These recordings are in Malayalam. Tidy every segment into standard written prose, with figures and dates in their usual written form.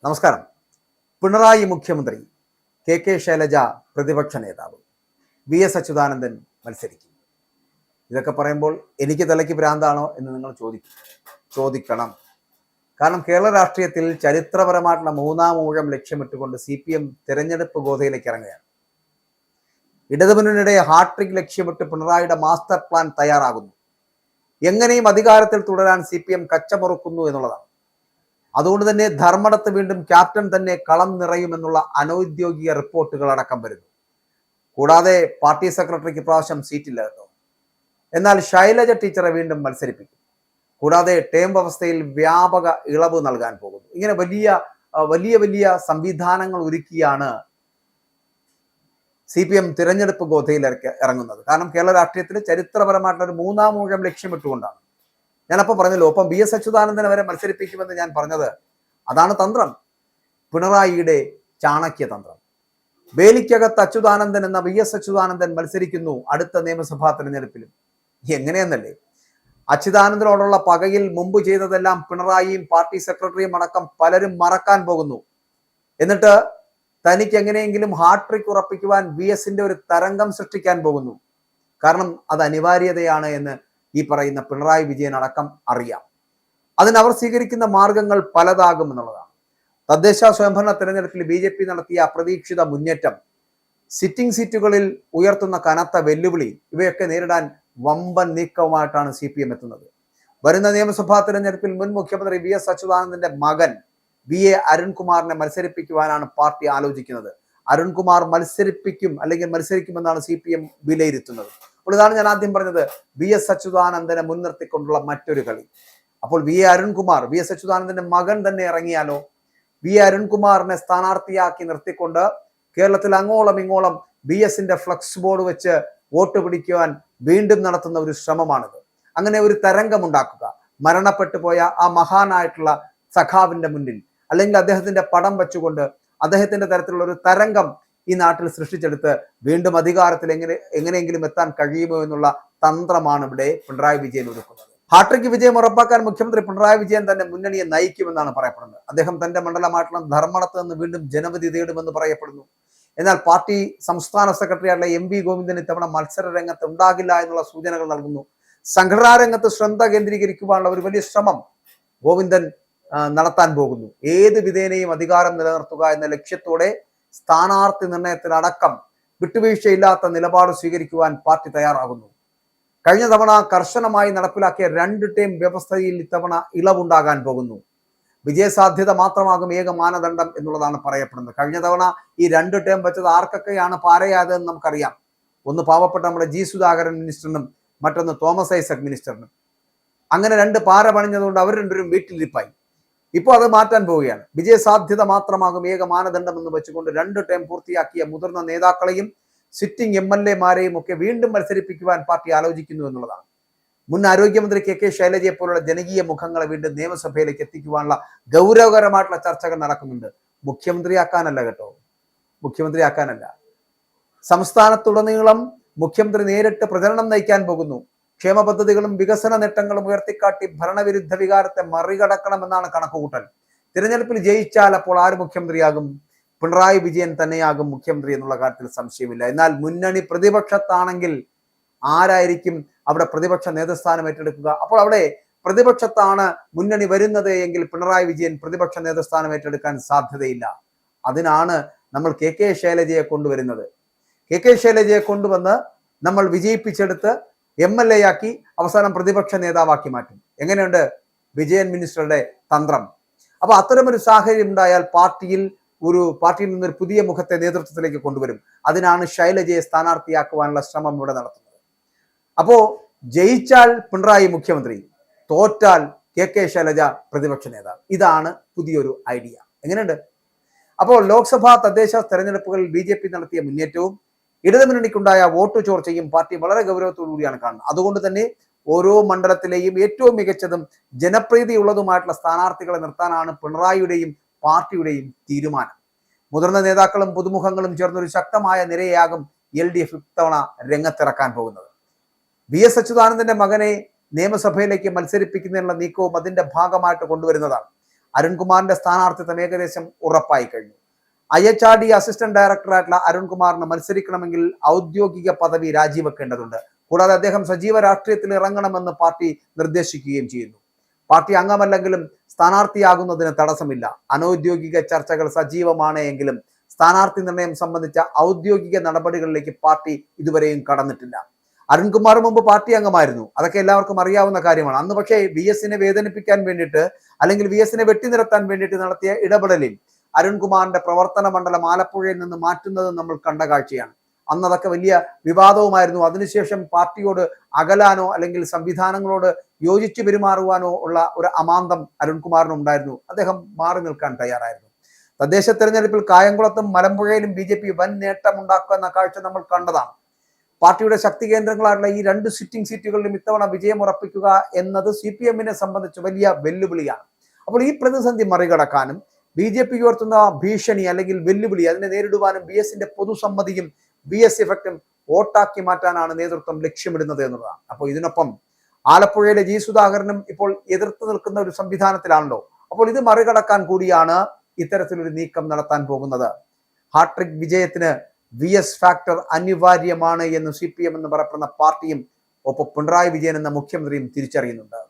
നമസ്കാരം. പിണറായി മുഖ്യമന്ത്രി, കെ ശൈലജ പ്രതിപക്ഷ നേതാവ്, വി.എസ്. അച്യുതാനന്ദൻ മത്സരിക്കും. ഇതൊക്കെ പറയുമ്പോൾ എനിക്ക് തലയ്ക്ക് ഭ്രാന്താണോ എന്ന് നിങ്ങൾ ചോദിക്കണം. കാരണം കേരള രാഷ്ട്രീയത്തിൽ ചരിത്രപരമായിട്ടുള്ള മൂന്നാം ഊഴം ലക്ഷ്യമിട്ടുകൊണ്ട് CPM തെരഞ്ഞെടുപ്പ് ഗോതയിലേക്ക് ഇറങ്ങുകയാണ്. ഇടതുമുന്നണിയുടെ ഹാട്രിക് ലക്ഷ്യമിട്ട് പിണറായിയുടെ മാസ്റ്റർ പ്ലാൻ തയ്യാറാകുന്നു. എങ്ങനെയും അധികാരത്തിൽ തുടരാൻ CPM കച്ചമുറുക്കുന്നു എന്നുള്ളതാണ്. അതുകൊണ്ട് തന്നെ ധർമ്മടത്ത് വീണ്ടും ക്യാപ്റ്റൻ തന്നെ കളം നിറയുമെന്നുള്ള അനൗദ്യോഗിക റിപ്പോർട്ടുകൾ അടക്കം വരുന്നു. കൂടാതെ പാർട്ടി സെക്രട്ടറിക്ക് പ്രാവശ്യം സീറ്റില്ല കേട്ടോ. എന്നാൽ ശൈലജ ടീച്ചറെ വീണ്ടും മത്സരിപ്പിക്കും. കൂടാതെ ടേം വ്യവസ്ഥയിൽ വ്യാപക ഇളവ് നൽകാൻ പോകുന്നു. ഇങ്ങനെ വലിയ വലിയ സംവിധാനങ്ങൾ ഒരുക്കിയാണ് CPM തിരഞ്ഞെടുപ്പ് ഗോതയിലേക്ക് ഇറങ്ങുന്നത്. കാരണം കേരള രാഷ്ട്രീയത്തിൽ ചരിത്രപരമായിട്ടുള്ള ഒരു മൂന്നാം ഊഴം ലക്ഷ്യമിട്ടുകൊണ്ടാണ്. ഞാനപ്പോൾ പറഞ്ഞല്ലോ, ഒപ്പം വി.എസ്. അച്യുതാനന്ദനെ വരെ മത്സരിപ്പിക്കുമെന്ന് ഞാൻ പറഞ്ഞത്. അതാണ് തന്ത്രം, പിണറായിയുടെ ചാണക്യ തന്ത്രം. വേലിക്കകത്ത് അച്യുതാനന്ദൻ എന്ന വി.എസ്. അച്യുതാനന്ദൻ മത്സരിക്കുന്നു അടുത്ത നിയമസഭാ തെരഞ്ഞെടുപ്പിലും. എങ്ങനെയെന്നല്ലേ? അച്യുതാനന്ദനോടുള്ള പകയിൽ മുമ്പ് ചെയ്തതെല്ലാം പിണറായിയും പാർട്ടി സെക്രട്ടറിയും അടക്കം പലരും മറക്കാൻ പോകുന്നു. എന്നിട്ട് തനിക്ക് എങ്ങനെയെങ്കിലും ഹാട്രിക് ഉറപ്പിക്കുവാൻ വി.എസിന്റെ ഒരു തരംഗം സൃഷ്ടിക്കാൻ പോകുന്നു. കാരണം അത് അനിവാര്യതയാണ് എന്ന് ഈ പറയുന്ന പിണറായി വിജയൻ അടക്കം അറിയാം. അതിനവർ സ്വീകരിക്കുന്ന മാർഗങ്ങൾ പലതാകും എന്നുള്ളതാണ്. തദ്ദേശ സ്വയംഭരണ തെരഞ്ഞെടുപ്പിൽ BJP നടത്തിയ അപ്രതീക്ഷിത മുന്നേറ്റം, സിറ്റിംഗ് സീറ്റുകളിൽ ഉയർത്തുന്ന കനത്ത വെല്ലുവിളി, ഇവയൊക്കെ നേരിടാൻ വമ്പൻ നീക്കവുമായിട്ടാണ് CPM എത്തുന്നത്. വരുന്ന നിയമസഭാ തെരഞ്ഞെടുപ്പിൽ മുൻ മുഖ്യമന്ത്രി വി.എസ്. അച്യുതാനന്ദന്റെ മകൻ VA അരുൺകുമാറിനെ മത്സരിപ്പിക്കുവാനാണ് പാർട്ടി ആലോചിക്കുന്നത്. അരുൺകുമാർ മത്സരിക്കുമെന്നാണ് CPM വിലയിരുത്തുന്നത്. അപ്പോൾ ഇതാണ് ഞാൻ ആദ്യം പറഞ്ഞത്, വി.എസ്. അച്യുതാനന്ദനെ മുൻനിർത്തിക്കൊണ്ടുള്ള മറ്റൊരു കളി. അപ്പോൾ VA അരുൺകുമാർ, വി.എസ്. അച്യുതാനന്ദന്റെ മകൻ തന്നെ ഇറങ്ങിയാലോ? VA അരുൺകുമാറിനെ സ്ഥാനാർത്ഥിയാക്കി നിർത്തിക്കൊണ്ട് കേരളത്തിൽ അങ്ങോളം ഇങ്ങോളം BSന്റെ ഫ്ലക്സ് ബോർഡ് വെച്ച് വോട്ട് പിടിക്കുവാൻ വീണ്ടും നടത്തുന്ന ഒരു ശ്രമമാണിത്. അങ്ങനെ ഒരു തരംഗമുണ്ടാക്കുക, മരണപ്പെട്ടു പോയ ആ മഹാനായിട്ടുള്ള സഖാവിന്റെ മുന്നിൽ അല്ലെങ്കിൽ അദ്ദേഹത്തിന്റെ പടം വെച്ചുകൊണ്ട് അദ്ദേഹത്തിന്റെ തരത്തിലുള്ള ഒരു തരംഗം ഈ നാട്ടിൽ സൃഷ്ടിച്ചെടുത്ത് വീണ്ടും അധികാരത്തിൽ എങ്ങനെയെങ്കിലും എത്താൻ കഴിയുമോ എന്നുള്ള തന്ത്രമാണ് ഇവിടെ പിണറായി വിജയൻ ഒരുക്കുന്നത്. ഹാട്രിക് വിജയം ഉറപ്പാക്കാൻ മുഖ്യമന്ത്രി പിണറായി വിജയൻ തന്നെ മുന്നണിയെ നയിക്കുമെന്നാണ് പറയപ്പെടുന്നത്. അദ്ദേഹം തന്റെ മണ്ഡലമായിട്ടുള്ള ധർമ്മടത്ത് നിന്ന് വീണ്ടും ജനവിധി തേടുമെന്ന് പറയപ്പെടുന്നു. എന്നാൽ പാർട്ടി സംസ്ഥാന സെക്രട്ടറി ആയിട്ടുള്ള MV ഗോവിന്ദൻ ഇത്തവണ മത്സര രംഗത്ത് ഉണ്ടാകില്ല എന്നുള്ള സൂചനകൾ നൽകുന്നു. സംഘടനാ രംഗത്ത് ശ്രദ്ധ കേന്ദ്രീകരിക്കുവാനുള്ള ഒരു വലിയ ശ്രമം ഗോവിന്ദൻ നടത്താൻ പോകുന്നു. ഏത് വിധേനയും അധികാരം നിലനിർത്തുക എന്ന ലക്ഷ്യത്തോടെ സ്ഥാനാർത്ഥി നിർണയത്തിലടക്കം വിട്ടുവീഴ്ചയില്ലാത്ത നിലപാട് സ്വീകരിക്കുവാൻ പാർട്ടി തയ്യാറാകുന്നു. കഴിഞ്ഞ തവണ കർശനമായി നടപ്പിലാക്കിയ 2 ടേം വ്യവസ്ഥയിൽ ഇത്തവണ ഇളവുണ്ടാകാൻ പോകുന്നു. വിജയസാധ്യത മാത്രമാകും ഏക മാനദണ്ഡം എന്നുള്ളതാണ് പറയപ്പെടുന്നത്. കഴിഞ്ഞ തവണ ഈ 2 ടേം വെച്ചത് ആർക്കൊക്കെയാണ് പാരയാതെന്ന് നമുക്കറിയാം. ഒന്ന് പാവപ്പെട്ട നമ്മുടെ G. സുധാകരൻ മിനിസ്റ്ററിനും മറ്റൊന്ന് തോമസ് ഐസക് മിനിസ്റ്ററിനും. അങ്ങനെ 2 പാര പണിഞ്ഞതുകൊണ്ട് അവർ രണ്ടുപേരും വീട്ടിലിരിപ്പായി. ഇപ്പോൾ അത് മാറ്റാൻ പോവുകയാണ്. വിജയസാധ്യത മാത്രമാകും ഏക മാനദണ്ഡം എന്ന് വെച്ചുകൊണ്ട് 2 ടേം പൂർത്തിയാക്കിയ മുതിർന്ന നേതാക്കളെയും സിറ്റിംഗ് MLA-മാരെയും ഒക്കെ വീണ്ടും മത്സരിപ്പിക്കുവാൻ പാർട്ടി ആലോചിക്കുന്നു എന്നുള്ളതാണ്. മുൻ ആരോഗ്യമന്ത്രി കെ ശൈലജയെ പോലുള്ള ജനകീയ മുഖങ്ങളെ വീണ്ടും നിയമസഭയിലേക്ക് എത്തിക്കുവാനുള്ള ഗൗരവകരമായിട്ടുള്ള ചർച്ചകൾ നടക്കുന്നുണ്ട്. മുഖ്യമന്ത്രിയാക്കാനല്ല കേട്ടോ, മുഖ്യമന്ത്രിയാക്കാനല്ല. സംസ്ഥാനത്തുടനീളം മുഖ്യമന്ത്രി നേരിട്ട് പ്രചരണം നയിക്കാൻ പോകുന്നു. ക്ഷേമ പദ്ധതികളും വികസന നേട്ടങ്ങളും ഉയർത്തിക്കാട്ടി ഭരണവിരുദ്ധ വികാരത്തെ മറികടക്കണമെന്നാണ് കണക്കുകൂട്ടൽ. തിരഞ്ഞെടുപ്പിൽ ജയിച്ചാൽ അപ്പോൾ ആര് മുഖ്യമന്ത്രിയാകും? പിണറായി വിജയൻ തന്നെയാകും മുഖ്യമന്ത്രി എന്നുള്ള കാര്യത്തിൽ സംശയമില്ല. എന്നാൽ മുന്നണി പ്രതിപക്ഷത്താണെങ്കിൽ ആരായിരിക്കും അവിടെ പ്രതിപക്ഷ നേതൃസ്ഥാനം ഏറ്റെടുക്കുക? അപ്പോൾ അവിടെ പ്രതിപക്ഷത്താണ് മുന്നണി വരുന്നത് എങ്കിൽ പിണറായി വിജയൻ പ്രതിപക്ഷ നേതൃസ്ഥാനം ഏറ്റെടുക്കാൻ സാധ്യതയില്ല. അതിനാണ് നമ്മൾ കെ ശൈലജയെ കൊണ്ടുവരുന്നത്. കെ ശൈലജയെ കൊണ്ടുവന്ന് നമ്മൾ വിജയിപ്പിച്ചെടുത്ത് MLA ആക്കി അവസാനം പ്രതിപക്ഷ നേതാവാക്കി മാറ്റും. എങ്ങനെയുണ്ട് വിജയൻ മിനിസ്റ്ററുടെ തന്ത്രം? അപ്പൊ അത്തരമൊരു സാഹചര്യം ഉണ്ടായാൽ പാർട്ടിയിൽ നിന്നൊരു പുതിയ മുഖത്തെ നേതൃത്വത്തിലേക്ക് കൊണ്ടുവരും. അതിനാണ് ശൈലജയെ സ്ഥാനാർത്ഥിയാക്കുവാനുള്ള ശ്രമം ഇവിടെ നടത്തുന്നത്. അപ്പോ ജയിച്ചാൽ പിണറായി മുഖ്യമന്ത്രി, തോറ്റാൽ കെ ശൈലജ പ്രതിപക്ഷ നേതാവ്. ഇതാണ് പുതിയൊരു ഐഡിയ. എങ്ങനെയുണ്ട്? അപ്പോൾ ലോക്സഭാ തദ്ദേശ തെരഞ്ഞെടുപ്പുകളിൽ BJP നടത്തിയ മുന്നേറ്റവും ഇടതുമുന്നണിക്കുണ്ടായ വോട്ട് ചോർച്ചയും പാർട്ടി വളരെ ഗൗരവത്തോടു കൂടിയാണ് കാണുന്നത്. അതുകൊണ്ട് തന്നെ ഓരോ മണ്ഡലത്തിലെയും ഏറ്റവും മികച്ചതും ജനപ്രീതിയുള്ളതുമായിട്ടുള്ള സ്ഥാനാർത്ഥികളെ നിർത്താനാണ് പിണറായിയുടെയും പാർട്ടിയുടെയും തീരുമാനം. മുതിർന്ന നേതാക്കളും പുതുമുഖങ്ങളും ചേർന്നൊരു ശക്തമായ നിരയാകും LDF ഇത്തവണ രംഗത്തിറക്കാൻ പോകുന്നത്. വി.എസ്. അച്യുതാനന്ദന്റെ മകനെ നിയമസഭയിലേക്ക് മത്സരിപ്പിക്കുന്നതിനുള്ള നീക്കവും അതിന്റെ ഭാഗമായിട്ട് കൊണ്ടുവരുന്നതാണ്. അരുൺകുമാറിന്റെ സ്ഥാനാർത്ഥിത്വം ഏകദേശം ഉറപ്പായി കഴിഞ്ഞു. IHRD അസിസ്റ്റന്റ് ഡയറക്ടറായിട്ടുള്ള അരുൺകുമാറിന് മത്സരിക്കണമെങ്കിൽ ഔദ്യോഗിക പദവി രാജിവെക്കേണ്ടതുണ്ട്. കൂടാതെ അദ്ദേഹം സജീവ രാഷ്ട്രീയത്തിൽ ഇറങ്ങണമെന്ന് പാർട്ടി നിർദ്ദേശിക്കുകയും ചെയ്യുന്നു. പാർട്ടി അംഗമല്ലെങ്കിലും സ്ഥാനാർത്ഥിയാകുന്നതിന് തടസ്സമില്ല. അനൌദ്യോഗിക ചർച്ചകൾ സജീവമാണ് എങ്കിലും സ്ഥാനാർത്ഥി നിർണയം സംബന്ധിച്ച ഔദ്യോഗിക നടപടികളിലേക്ക് പാർട്ടി ഇതുവരെയും കടന്നിട്ടില്ല. അരുൺകുമാർ മുമ്പ് പാർട്ടി അംഗമായിരുന്നു, അതൊക്കെ എല്ലാവർക്കും അറിയാവുന്ന കാര്യമാണ്. അന്ന് പക്ഷേ VS-നെ വേദനിപ്പിക്കാൻ വേണ്ടിയിട്ട് അല്ലെങ്കിൽ VS-നെ വെട്ടിനിരത്താൻ വേണ്ടിയിട്ട് നടത്തിയ ഇടപെടലിൽ അരുൺകുമാറിന്റെ പ്രവർത്തന മണ്ഡലം ആലപ്പുഴയിൽ നിന്ന് മാറ്റുന്നത് നമ്മൾ കണ്ട കാഴ്ചയാണ്. അന്ന് അതൊക്കെ വലിയ വിവാദവുമായിരുന്നു. അതിനുശേഷം പാർട്ടിയോട് അകലാനോ അല്ലെങ്കിൽ സംവിധാനങ്ങളോട് യോജിച്ചു പെരുമാറുവാനോ ഉള്ള ഒരു അമാന്തം അരുൺകുമാറിനുണ്ടായിരുന്നു. അദ്ദേഹം മാറി നിൽക്കാൻ തയ്യാറായിരുന്നു. തദ്ദേശ തെരഞ്ഞെടുപ്പിൽ കായംകുളത്തും മലമ്പുഴയിലും BJP വൻ നേട്ടമുണ്ടാക്കുക എന്ന കാഴ്ച നമ്മൾ കണ്ടതാണ്. പാർട്ടിയുടെ ശക്തി കേന്ദ്രങ്ങളായിട്ടുള്ള ഈ 2 സിറ്റിംഗ് സീറ്റുകളിലും ഇത്തവണ വിജയം ഉറപ്പിക്കുക എന്നത് CPM-നെ സംബന്ധിച്ച് വലിയ വെല്ലുവിളിയാണ്. അപ്പോൾ ഈ പ്രതിസന്ധി മറികടക്കാനും BJP ഉയർത്തുന്ന ഭീഷണി അല്ലെങ്കിൽ വെല്ലുവിളി അതിനെ നേരിടുവാനും VS-ന്റെ പൊതുസമ്മതിയും VS ഇഫക്റ്റും വോട്ടാക്കി മാറ്റാനാണ് നേതൃത്വം ലക്ഷ്യമിടുന്നത് എന്നുള്ളതാണ്. അപ്പോൾ ഇതിനൊപ്പം ആലപ്പുഴയിലെ G. സുധാകരനും ഇപ്പോൾ എതിർത്ത് നിൽക്കുന്ന ഒരു സംവിധാനത്തിലാണല്ലോ. അപ്പോൾ ഇത് മറികടക്കാൻ കൂടിയാണ് ഇത്തരത്തിലൊരു നീക്കം നടത്താൻ പോകുന്നത്. ഹാട്രിക് വിജയത്തിന് VS ഫാക്ടർ അനിവാര്യമാണ് എന്ന് CPM എന്ന് പറയപ്പെടുന്ന പാർട്ടിയും ഒപ്പം പിണറായി വിജയൻ എന്ന മുഖ്യമന്ത്രിയും തിരിച്ചറിയുന്നുണ്ട്.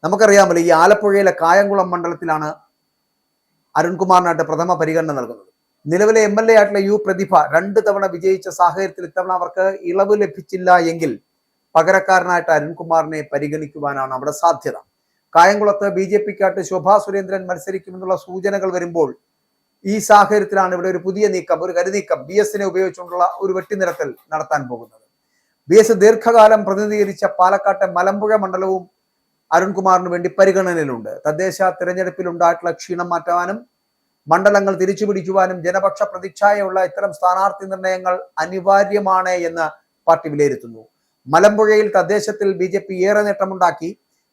നമുക്കറിയാമല്ലോ, ഈ ആലപ്പുഴയിലെ കായംകുളം മണ്ഡലത്തിലാണ് അരുൺകുമാറിനായിട്ട് പ്രഥമ പരിഗണന നൽകുന്നത്. നിലവിലെ MLA ആയിട്ടുള്ള U. പ്രതിഭ 2 തവണ വിജയിച്ച സാഹചര്യത്തിൽ ഇത്തവണ അവർക്ക് ഇളവ് ലഭിച്ചില്ല എങ്കിൽ പകരക്കാരനായിട്ട് അരുൺകുമാറിനെ പരിഗണിക്കുവാനാണ് അവിടെ സാധ്യത. കായംകുളത്ത് BJP-ക്കായിട്ട് ശോഭാ സുരേന്ദ്രൻ മത്സരിക്കുമെന്നുള്ള സൂചനകൾ വരുമ്പോൾ ഈ സാഹചര്യത്തിലാണ് ഇവിടെ ഒരു പുതിയ നീക്കം, ഒരു കരുനീക്കം VS-നെ ഉപയോഗിച്ചുകൊണ്ടുള്ള ഒരു വെട്ടിനിരത്തൽ നടത്താൻ പോകുന്നത്. VS ദീർഘകാലം പ്രതിനിധീകരിച്ച പാലക്കാട്ടെ മലമ്പുഴ മണ്ഡലവും അരുൺകുമാറിന് വേണ്ടി പരിഗണനയിലുണ്ട്. തദ്ദേശ തിരഞ്ഞെടുപ്പിൽ ഉണ്ടായിട്ടുള്ള ക്ഷീണം മാറ്റാനും മണ്ഡലങ്ങൾ തിരിച്ചുപിടിക്കുവാനും ജനപക്ഷ പ്രതിച്ഛായയുള്ള ഇത്തരം സ്ഥാനാർത്ഥി നിർണയങ്ങൾ അനിവാര്യമാണ് എന്ന് പാർട്ടി വിലയിരുത്തുന്നു. മലമ്പുഴയിൽ തദ്ദേശത്തിൽ BJP ഏറെ നേട്ടമുണ്ടാക്കി.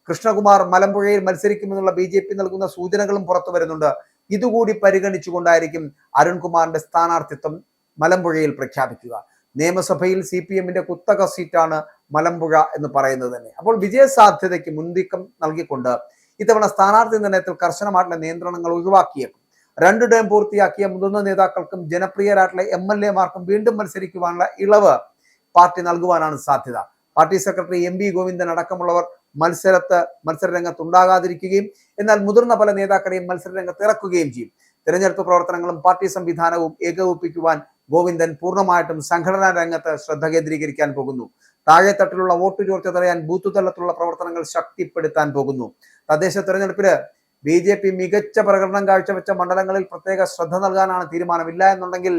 കൃഷ്ണകുമാർ മലമ്പുഴയിൽ മത്സരിക്കുമെന്നുള്ള BJP നൽകുന്ന സൂചനകളും പുറത്തു വരുന്നുണ്ട്. ഇതുകൂടി പരിഗണിച്ചുകൊണ്ടായിരിക്കും അരുൺകുമാറിന്റെ സ്ഥാനാർത്ഥിത്വം മലമ്പുഴയിൽ പ്രഖ്യാപിക്കുക. നിയമസഭയിൽ CPM-ന്റെ കുത്തക സീറ്റാണ് മലമ്പുഴ എന്ന് പറയുന്നത് തന്നെ. അപ്പോൾ വിജയ സാധ്യതയ്ക്ക് മുൻതൂക്കം നൽകിക്കൊണ്ട് ഇത്തവണ സ്ഥാനാർത്ഥി നിർണയത്തിൽ കർശനമായിട്ടുള്ള നിയന്ത്രണങ്ങൾ ഒഴിവാക്കിയേക്കും. 2 ടേം പൂർത്തിയാക്കിയ മുതിർന്ന നേതാക്കൾക്കും ജനപ്രിയരായിട്ടുള്ള MLA-മാർക്കും വീണ്ടും മത്സരിക്കുവാനുള്ള ഇളവ് പാർട്ടി നൽകുവാനാണ് സാധ്യത. പാർട്ടി സെക്രട്ടറി MV ഗോവിന്ദൻ അടക്കമുള്ളവർ മത്സരരംഗത്ത് ഉണ്ടാകാതിരിക്കുകയും എന്നാൽ മുതിർന്ന പല നേതാക്കളെയും മത്സരരംഗത്ത് ഇറക്കുകയും ചെയ്യും. തെരഞ്ഞെടുപ്പ് പ്രവർത്തനങ്ങളും പാർട്ടി സംവിധാനവും ഏകോപിപ്പിക്കുവാൻ ഗോവിന്ദൻ പൂർണ്ണമായിട്ടും സംഘടനാ രംഗത്ത് ശ്രദ്ധ കേന്ദ്രീകരിക്കാൻ പോകുന്നു. താഴെത്തട്ടിലുള്ള വോട്ട് ചോർച്ച തടയാൻ ബൂത്ത് തലത്തിലുള്ള പ്രവർത്തനങ്ങൾ ശക്തിപ്പെടുത്താൻ പോകുന്നു. തദ്ദേശ തെരഞ്ഞെടുപ്പില് BJP മികച്ച പ്രകടനം കാഴ്ചവെച്ച മണ്ഡലങ്ങളിൽ പ്രത്യേക ശ്രദ്ധ നൽകാനാണ് തീരുമാനമില്ല എന്നുണ്ടെങ്കിൽ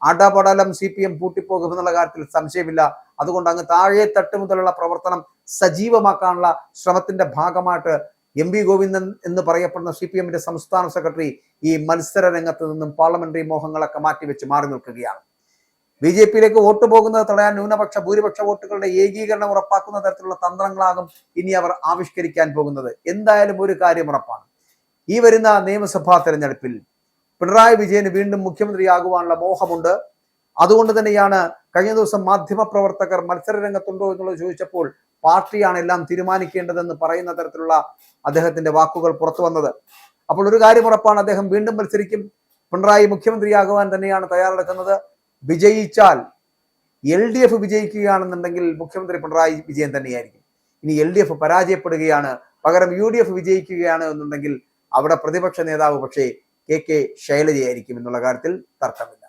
അടപടലം CPM പൂട്ടിപ്പോകുമെന്നുള്ള കാര്യത്തിൽ സംശയമില്ല. അതുകൊണ്ട് അങ്ങ് താഴെത്തട്ട് മുതലുള്ള പ്രവർത്തനം സജീവമാക്കാനുള്ള ശ്രമത്തിന്റെ ഭാഗമായിട്ട് MV ഗോവിന്ദൻ എന്ന് പറയപ്പെടുന്ന CPM-ന്റെ സംസ്ഥാന സെക്രട്ടറി ഈ മത്സര രംഗത്ത് നിന്നും പാർലമെന്ററി മോഹങ്ങളൊക്കെ മാറ്റിവെച്ച് മാറി നിൽക്കുകയാണ്. BJP-യിലേക്ക് വോട്ട് പോകുന്നത് തടയാൻ ന്യൂനപക്ഷ ഭൂരിപക്ഷ വോട്ടുകളുടെ ഏകീകരണം ഉറപ്പാക്കുന്ന തരത്തിലുള്ള തന്ത്രങ്ങളാകും ഇനി അവർ ആവിഷ്കരിക്കാൻ പോകുന്നത്. എന്തായാലും ഒരു കാര്യം ഉറപ്പാണ്, ഈ വരുന്ന നിയമസഭാ തെരഞ്ഞെടുപ്പിൽ പിണറായി വിജയന് വീണ്ടും മുഖ്യമന്ത്രിയാകുവാനുള്ള മോഹമുണ്ട്. അതുകൊണ്ട് തന്നെയാണ് കഴിഞ്ഞ ദിവസം മാധ്യമപ്രവർത്തകർ മത്സര രംഗത്തുണ്ടോ എന്നുള്ളത് ചോദിച്ചപ്പോൾ പാർട്ടിയാണ് എല്ലാം തീരുമാനിക്കേണ്ടതെന്ന് പറയുന്ന തരത്തിലുള്ള അദ്ദേഹത്തിന്റെ വാക്കുകൾ പുറത്തു വന്നത്. അപ്പോൾ ഒരു കാര്യം ഉറപ്പാണ്, അദ്ദേഹം വീണ്ടും മത്സരിക്കും. പിണറായി മുഖ്യമന്ത്രിയാകുവാൻ തന്നെയാണ് തയ്യാറെടുക്കുന്നത്. വിജയിച്ചാൽ LDF വിജയിക്കുകയാണെന്നുണ്ടെങ്കിൽ മുഖ്യമന്ത്രി പിണറായി വിജയൻ തന്നെയായിരിക്കും. ഇനി LDF പരാജയപ്പെടുകയാണ്, പകരം UDF വിജയിക്കുകയാണ് എന്നുണ്ടെങ്കിൽ അവിടെ പ്രതിപക്ഷ നേതാവ് പക്ഷേ KK ശൈലജയായിരിക്കും എന്നുള്ള കാര്യത്തിൽ തർക്കമില്ല.